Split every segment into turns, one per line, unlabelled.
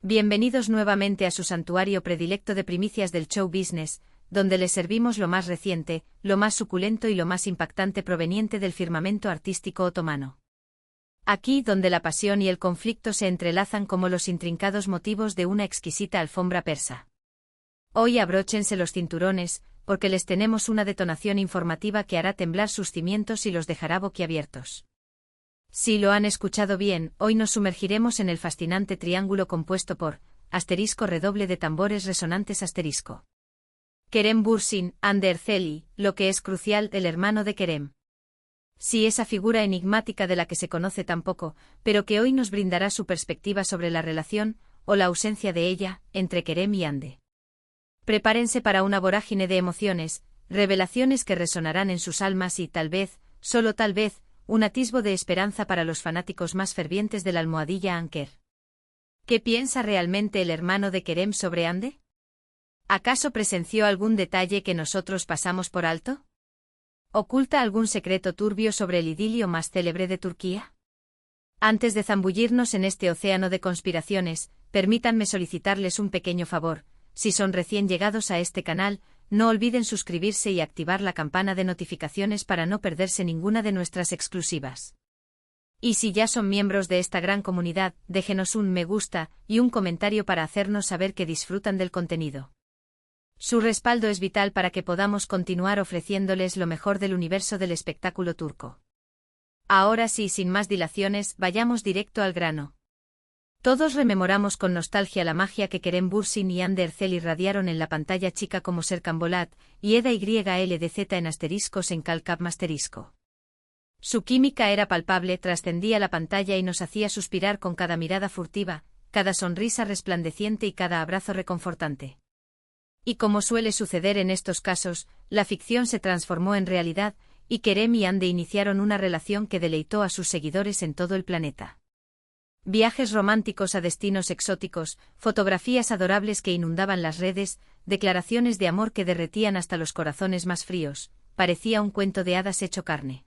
Bienvenidos nuevamente a su santuario predilecto de primicias del show business, donde les servimos lo más reciente, lo más suculento y lo más impactante proveniente del firmamento artístico otomano. Aquí donde la pasión y el conflicto se entrelazan como los intrincados motivos de una exquisita alfombra persa. Hoy abróchense los cinturones, porque les tenemos una detonación informativa que hará temblar sus cimientos y los dejará boquiabiertos. Si lo han escuchado bien, hoy nos sumergiremos en el fascinante triángulo compuesto por redoble de tambores resonantes Kerem Bürsin, Hande Erçeli, lo que es crucial, el hermano de Kerem. Sí, esa figura enigmática de la que se conoce tan poco, pero que hoy nos brindará su perspectiva sobre la relación, o la ausencia de ella, entre Kerem y Hande. Prepárense para una vorágine de emociones, revelaciones que resonarán en sus almas y tal vez, solo tal vez, un atisbo de esperanza para los fanáticos más fervientes de la almohadilla Anker. ¿Qué piensa realmente el hermano de Kerem sobre Hande? ¿Acaso presenció algún detalle que nosotros pasamos por alto? ¿Oculta algún secreto turbio sobre el idilio más célebre de Turquía? Antes de zambullirnos en este océano de conspiraciones, permítanme solicitarles un pequeño favor. Si son recién llegados a este canal, no olviden suscribirse y activar la campana de notificaciones para no perderse ninguna de nuestras exclusivas. Y si ya son miembros de esta gran comunidad, déjenos un me gusta y un comentario para hacernos saber que disfrutan del contenido. Su respaldo es vital para que podamos continuar ofreciéndoles lo mejor del universo del espectáculo turco. Ahora sí, sin más dilaciones, vayamos directo al grano. Todos rememoramos con nostalgia la magia que Kerem Bürsin y Hande Erçel irradiaron en la pantalla chica como Serkan Bolat y Eda YLDZ en asteriscos en Calcap asterisco. Su química era palpable, trascendía la pantalla y nos hacía suspirar con cada mirada furtiva, cada sonrisa resplandeciente y cada abrazo reconfortante. Y como suele suceder en estos casos, la ficción se transformó en realidad, y Kerem y Hande iniciaron una relación que deleitó a sus seguidores en todo el planeta. Viajes románticos a destinos exóticos, fotografías adorables que inundaban las redes, declaraciones de amor que derretían hasta los corazones más fríos, parecía un cuento de hadas hecho carne.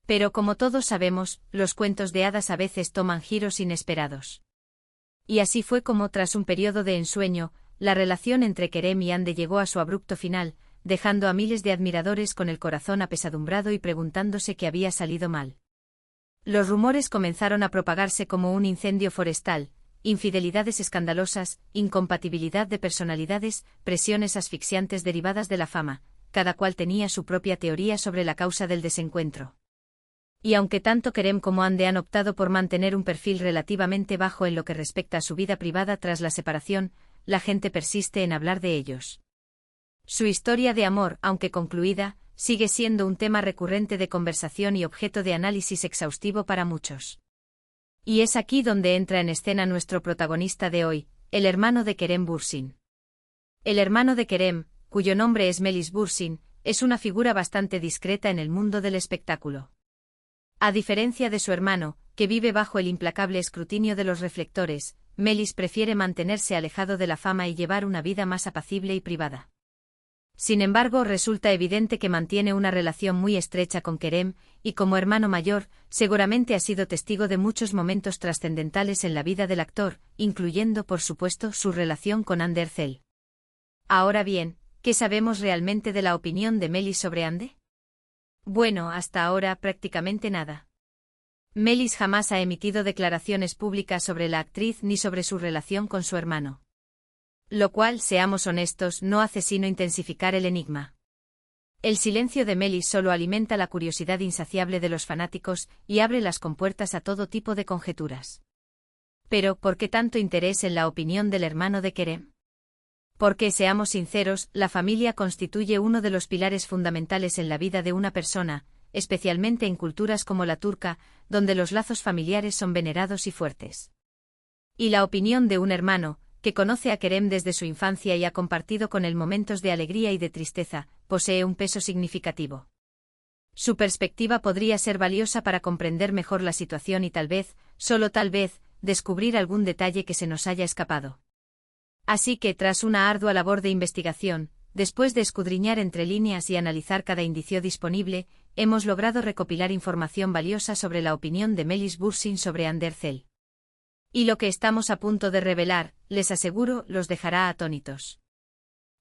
Pero como todos sabemos, los cuentos de hadas a veces toman giros inesperados. Y así fue como tras un periodo de ensueño, la relación entre Kerem y Hande llegó a su abrupto final, dejando a miles de admiradores con el corazón apesadumbrado y preguntándose qué había salido mal. Los rumores comenzaron a propagarse como un incendio forestal: infidelidades escandalosas, incompatibilidad de personalidades, presiones asfixiantes derivadas de la fama, cada cual tenía su propia teoría sobre la causa del desencuentro. Y aunque tanto Kerem como Hande han optado por mantener un perfil relativamente bajo en lo que respecta a su vida privada tras la separación, la gente persiste en hablar de ellos. Su historia de amor, aunque concluida, sigue siendo un tema recurrente de conversación y objeto de análisis exhaustivo para muchos. Y es aquí donde entra en escena nuestro protagonista de hoy, el hermano de Kerem Bürsin. El hermano de Kerem, cuyo nombre es Melis Bürsin, es una figura bastante discreta en el mundo del espectáculo. A diferencia de su hermano, que vive bajo el implacable escrutinio de los reflectores, Melis prefiere mantenerse alejado de la fama y llevar una vida más apacible y privada. Sin embargo, resulta evidente que mantiene una relación muy estrecha con Kerem, y como hermano mayor, seguramente ha sido testigo de muchos momentos trascendentales en la vida del actor, incluyendo, por supuesto, su relación con Hande Erçel. Ahora bien, ¿qué sabemos realmente de la opinión de Melis sobre Hande? Bueno, hasta ahora prácticamente nada. Melis jamás ha emitido declaraciones públicas sobre la actriz ni sobre su relación con su hermano. Lo cual, seamos honestos, no hace sino intensificar el enigma. El silencio de Melis solo alimenta la curiosidad insaciable de los fanáticos y abre las compuertas a todo tipo de conjeturas. Pero, ¿por qué tanto interés en la opinión del hermano de Kerem? Porque, seamos sinceros, la familia constituye uno de los pilares fundamentales en la vida de una persona, especialmente en culturas como la turca, donde los lazos familiares son venerados y fuertes. Y la opinión de un hermano, que conoce a Kerem desde su infancia y ha compartido con él momentos de alegría y de tristeza, posee un peso significativo. Su perspectiva podría ser valiosa para comprender mejor la situación y tal vez, solo tal vez, descubrir algún detalle que se nos haya escapado. Así que, tras una ardua labor de investigación, después de escudriñar entre líneas y analizar cada indicio disponible, hemos logrado recopilar información valiosa sobre la opinión de Melis Bürsin sobre Hande Erçel. Y lo que estamos a punto de revelar, les aseguro, los dejará atónitos.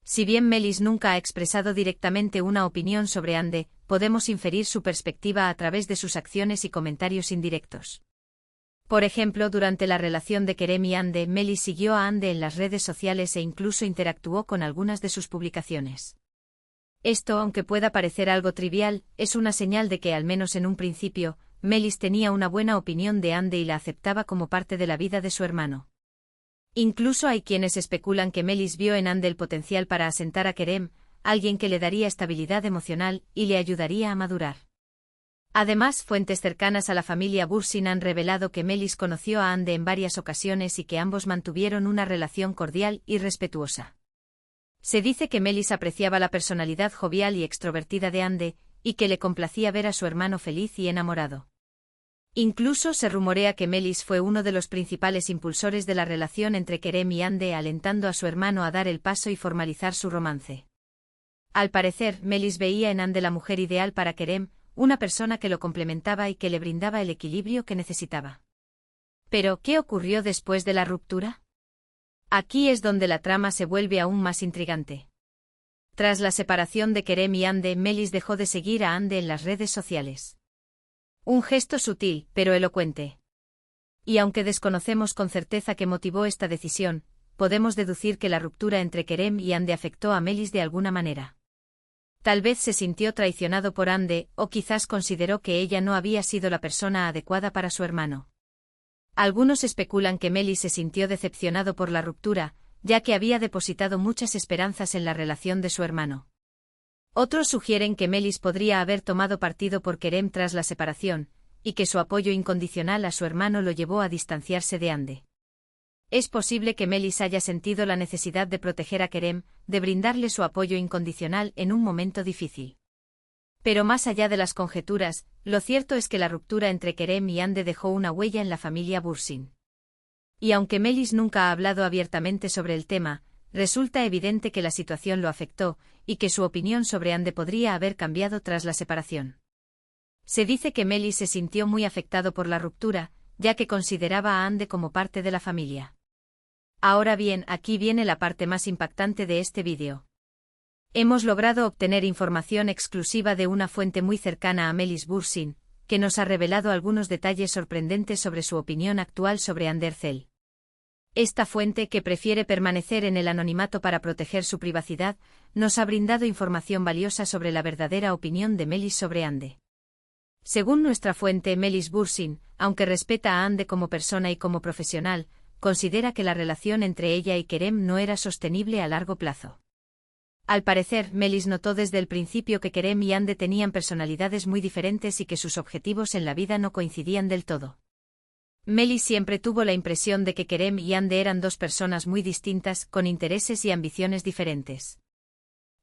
Si bien Melis nunca ha expresado directamente una opinión sobre Ande, podemos inferir su perspectiva a través de sus acciones y comentarios indirectos. Por ejemplo, durante la relación de Kerem y Ande, Melis siguió a Ande en las redes sociales e incluso interactuó con algunas de sus publicaciones. Esto, aunque pueda parecer algo trivial, es una señal de que, al menos en un principio, Melis tenía una buena opinión de Ande y la aceptaba como parte de la vida de su hermano. Incluso hay quienes especulan que Melis vio en Ande el potencial para asentar a Kerem, alguien que le daría estabilidad emocional y le ayudaría a madurar. Además, fuentes cercanas a la familia Bursin han revelado que Melis conoció a Ande en varias ocasiones y que ambos mantuvieron una relación cordial y respetuosa. Se dice que Melis apreciaba la personalidad jovial y extrovertida de Ande, y que le complacía ver a su hermano feliz y enamorado. Incluso se rumorea que Melis fue uno de los principales impulsores de la relación entre Kerem y Ande, alentando a su hermano a dar el paso y formalizar su romance. Al parecer, Melis veía en Ande la mujer ideal para Kerem, una persona que lo complementaba y que le brindaba el equilibrio que necesitaba. Pero, ¿qué ocurrió después de la ruptura? Aquí es donde la trama se vuelve aún más intrigante. Tras la separación de Kerem y Ande, Melis dejó de seguir a Ande en las redes sociales. Un gesto sutil, pero elocuente. Y aunque desconocemos con certeza qué motivó esta decisión, podemos deducir que la ruptura entre Kerem y Ande afectó a Melis de alguna manera. Tal vez se sintió traicionado por Ande, o quizás consideró que ella no había sido la persona adecuada para su hermano. Algunos especulan que Melis se sintió decepcionado por la ruptura, ya que había depositado muchas esperanzas en la relación de su hermano. Otros sugieren que Melis podría haber tomado partido por Kerem tras la separación, y que su apoyo incondicional a su hermano lo llevó a distanciarse de Ande. Es posible que Melis haya sentido la necesidad de proteger a Kerem, de brindarle su apoyo incondicional en un momento difícil. Pero más allá de las conjeturas, lo cierto es que la ruptura entre Kerem y Ande dejó una huella en la familia Bursin. Y aunque Melis nunca ha hablado abiertamente sobre el tema, resulta evidente que la situación lo afectó, y que su opinión sobre Ande podría haber cambiado tras la separación. Se dice que Melis se sintió muy afectado por la ruptura, ya que consideraba a Ande como parte de la familia. Ahora bien, aquí viene la parte más impactante de este vídeo. Hemos logrado obtener información exclusiva de una fuente muy cercana a Melis Bursin, que nos ha revelado algunos detalles sorprendentes sobre su opinión actual sobre Ande Erçel. Esta fuente, que prefiere permanecer en el anonimato para proteger su privacidad, nos ha brindado información valiosa sobre la verdadera opinión de Melis sobre Ande. Según nuestra fuente, Melis Bursin, aunque respeta a Ande como persona y como profesional, considera que la relación entre ella y Kerem no era sostenible a largo plazo. Al parecer, Melis notó desde el principio que Kerem y Ande tenían personalidades muy diferentes y que sus objetivos en la vida no coincidían del todo. Melis siempre tuvo la impresión de que Kerem y Ande eran dos personas muy distintas, con intereses y ambiciones diferentes.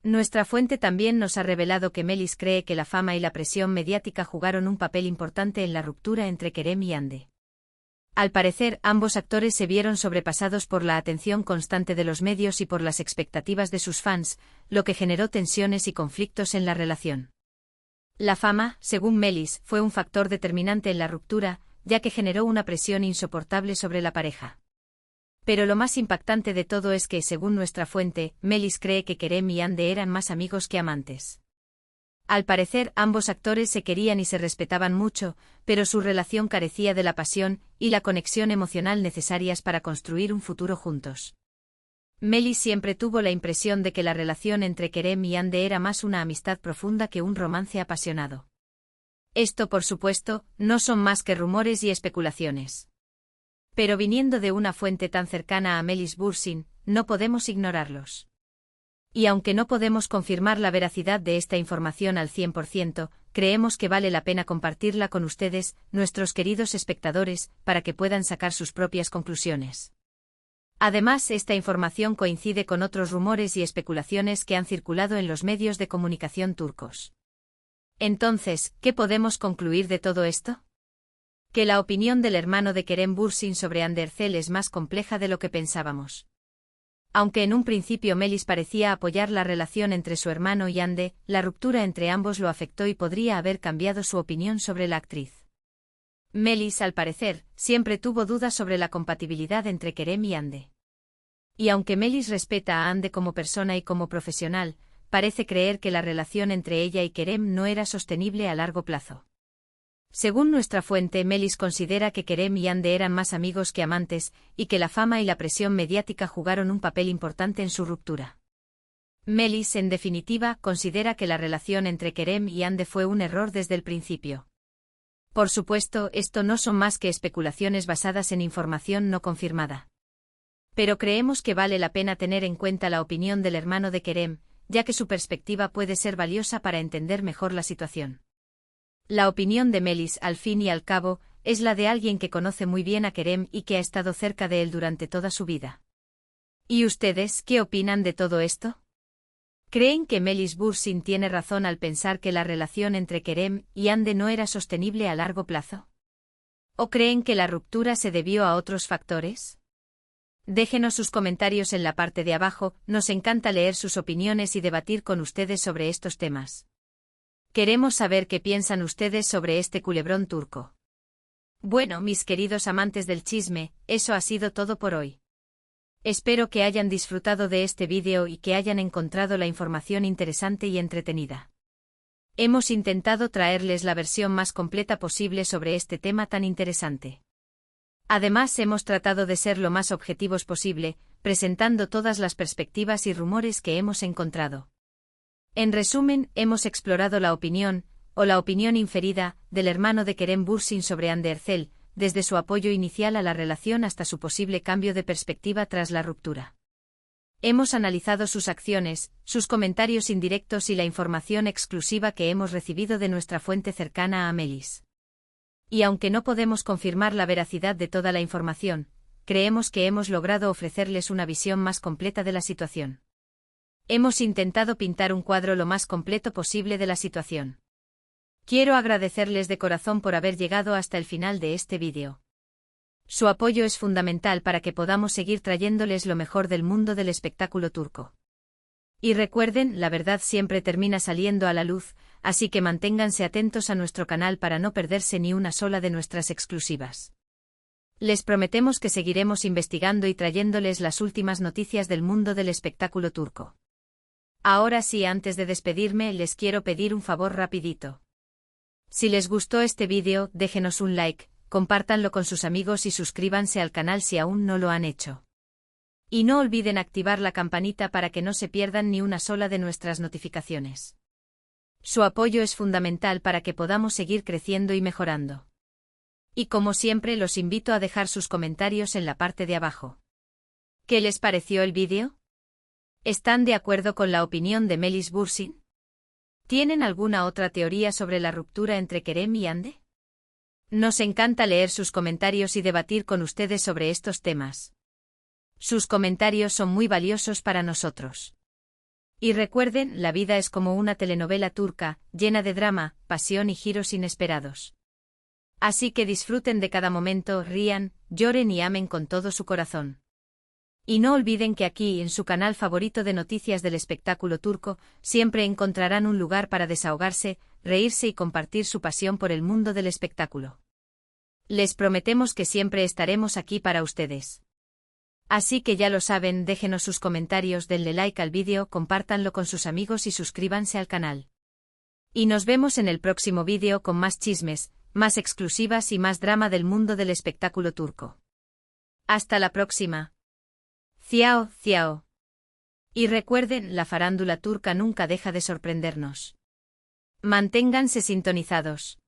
Nuestra fuente también nos ha revelado que Melis cree que la fama y la presión mediática jugaron un papel importante en la ruptura entre Kerem y Ande. Al parecer, ambos actores se vieron sobrepasados por la atención constante de los medios y por las expectativas de sus fans, lo que generó tensiones y conflictos en la relación. La fama, según Melis, fue un factor determinante en la ruptura, ya que generó una presión insoportable sobre la pareja. Pero lo más impactante de todo es que, según nuestra fuente, Melis cree que Kerem y Ande eran más amigos que amantes. Al parecer, ambos actores se querían y se respetaban mucho, pero su relación carecía de la pasión y la conexión emocional necesarias para construir un futuro juntos. Melis siempre tuvo la impresión de que la relación entre Kerem y Ande era más una amistad profunda que un romance apasionado. Esto, por supuesto, no son más que rumores y especulaciones. Pero viniendo de una fuente tan cercana a Melis Bursin, no podemos ignorarlos. Y aunque no podemos confirmar la veracidad de esta información al 100%, creemos que vale la pena compartirla con ustedes, nuestros queridos espectadores, para que puedan sacar sus propias conclusiones. Además, esta información coincide con otros rumores y especulaciones que han circulado en los medios de comunicación turcos. Entonces, ¿qué podemos concluir de todo esto? Que la opinión del hermano de Kerem Bursin sobre Ande Erçel es más compleja de lo que pensábamos. Aunque en un principio Melis parecía apoyar la relación entre su hermano y Ande, la ruptura entre ambos lo afectó y podría haber cambiado su opinión sobre la actriz. Melis, al parecer, siempre tuvo dudas sobre la compatibilidad entre Kerem y Hande. Y aunque Melis respeta a Hande como persona y como profesional, parece creer que la relación entre ella y Kerem no era sostenible a largo plazo. Según nuestra fuente, Melis considera que Kerem y Hande eran más amigos que amantes, y que la fama y la presión mediática jugaron un papel importante en su ruptura. Melis, en definitiva, considera que la relación entre Kerem y Hande fue un error desde el principio. Por supuesto, esto no son más que especulaciones basadas en información no confirmada. Pero creemos que vale la pena tener en cuenta la opinión del hermano de Kerem, ya que su perspectiva puede ser valiosa para entender mejor la situación. La opinión de Melis, al fin y al cabo, es la de alguien que conoce muy bien a Kerem y que ha estado cerca de él durante toda su vida. ¿Y ustedes qué opinan de todo esto? ¿Creen que Melis Bursin tiene razón al pensar que la relación entre Kerem y Hande no era sostenible a largo plazo? ¿O creen que la ruptura se debió a otros factores? Déjenos sus comentarios en la parte de abajo, nos encanta leer sus opiniones y debatir con ustedes sobre estos temas. Queremos saber qué piensan ustedes sobre este culebrón turco. Bueno, mis queridos amantes del chisme, eso ha sido todo por hoy. Espero que hayan disfrutado de este vídeo y que hayan encontrado la información interesante y entretenida. Hemos intentado traerles la versión más completa posible sobre este tema tan interesante. Además, hemos tratado de ser lo más objetivos posible, presentando todas las perspectivas y rumores que hemos encontrado. En resumen, hemos explorado la opinión, o la opinión inferida, del hermano de Kerem Bürsin sobre Hande Erçel, desde su apoyo inicial a la relación hasta su posible cambio de perspectiva tras la ruptura. Hemos analizado sus acciones, sus comentarios indirectos y la información exclusiva que hemos recibido de nuestra fuente cercana a Melis. Y aunque no podemos confirmar la veracidad de toda la información, creemos que hemos logrado ofrecerles una visión más completa de la situación. Hemos intentado pintar un cuadro lo más completo posible de la situación. Quiero agradecerles de corazón por haber llegado hasta el final de este vídeo. Su apoyo es fundamental para que podamos seguir trayéndoles lo mejor del mundo del espectáculo turco. Y recuerden, la verdad siempre termina saliendo a la luz, así que manténganse atentos a nuestro canal para no perderse ni una sola de nuestras exclusivas. Les prometemos que seguiremos investigando y trayéndoles las últimas noticias del mundo del espectáculo turco. Ahora sí, antes de despedirme, les quiero pedir un favor rapidito. Si les gustó este vídeo, déjenos un like, compártanlo con sus amigos y suscríbanse al canal si aún no lo han hecho. Y no olviden activar la campanita para que no se pierdan ni una sola de nuestras notificaciones. Su apoyo es fundamental para que podamos seguir creciendo y mejorando. Y como siempre, los invito a dejar sus comentarios en la parte de abajo. ¿Qué les pareció el vídeo? ¿Están de acuerdo con la opinión de Melis Bursin? ¿Tienen alguna otra teoría sobre la ruptura entre Kerem y Hande? Nos encanta leer sus comentarios y debatir con ustedes sobre estos temas. Sus comentarios son muy valiosos para nosotros. Y recuerden, la vida es como una telenovela turca, llena de drama, pasión y giros inesperados. Así que disfruten de cada momento, rían, lloren y amen con todo su corazón. Y no olviden que aquí, en su canal favorito de noticias del espectáculo turco, siempre encontrarán un lugar para desahogarse, reírse y compartir su pasión por el mundo del espectáculo. Les prometemos que siempre estaremos aquí para ustedes. Así que ya lo saben, déjenos sus comentarios, denle like al vídeo, compártanlo con sus amigos y suscríbanse al canal. Y nos vemos en el próximo vídeo con más chismes, más exclusivas y más drama del mundo del espectáculo turco. Hasta la próxima. Ciao, ciao. Y recuerden, la farándula turca nunca deja de sorprendernos. Manténganse sintonizados.